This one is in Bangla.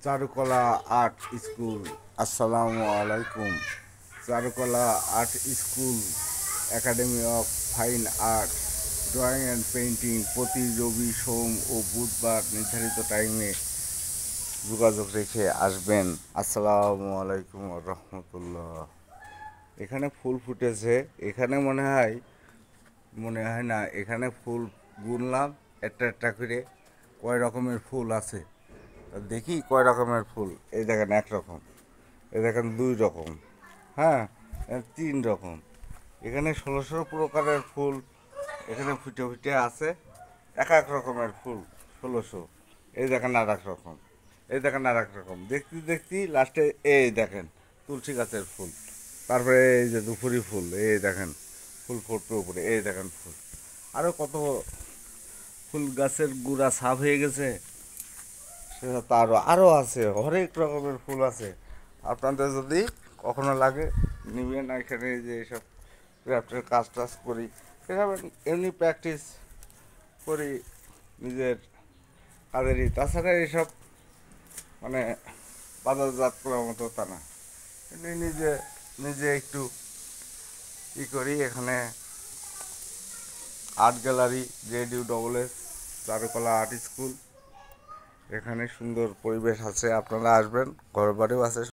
চারুকলা আর্ট স্কুল। আসসালামু আলাইকুম। চারুকলা art school academy of fine art drawing and painting প্রতি রবি, সোম ও বুধবার নির্ধারিত টাইমে যোগাযোগ রেখে আসবেন। আসসালামু আলাইকুম রহমতুল্লাহ। এখানে ফুল ফুটেছে, এখানে মনে হয় না, এখানে ফুল গুনলাম একটা একটা করে কয় রকমের ফুল আছে। দেখি কয় রকমের ফুল। এই দেখেন একরকম, এই দেখেন দুই রকম, হ্যাঁ, তিন রকম। এখানে 1600 প্রকারের ফুল এখানে ফুটে ফুটে আছে। এক এক রকমের ফুল 1600। এই দেখেন আর এক রকম, এই দেখেন আর এক রকম। দেখতে দেখতে লাস্টে এই দেখেন তুলসী গাছের ফুল। তারপরে এই যে দুপুরি ফুল, এই দেখেন ফুল ফুটবে উপরে, এই দেখেন ফুল। আরও কত ফুল গাছের গুঁড়া সাফ হয়ে গেছে, সেটা আরও আছে, হরেক রকমের ফুল আছে। আপনাদের যদি কখনো লাগে নিবেন। এখানে যে এইসব ক্রাফটের কাজ টাজ করি, এসব এমনি প্র্যাকটিস করি নিজের কাজেরই। তাছাড়া এইসব মানে বাজারজাত করার মতো তা না, এমনি নিজে নিজে একটু করি। এখানে আর্ট গ্যালারি JDU চারুকলা আর্ট স্কুল। এখানে সুন্দর পরিবেশ আছে, আপনারা আসবেন, ঘর বাড়িও আছে।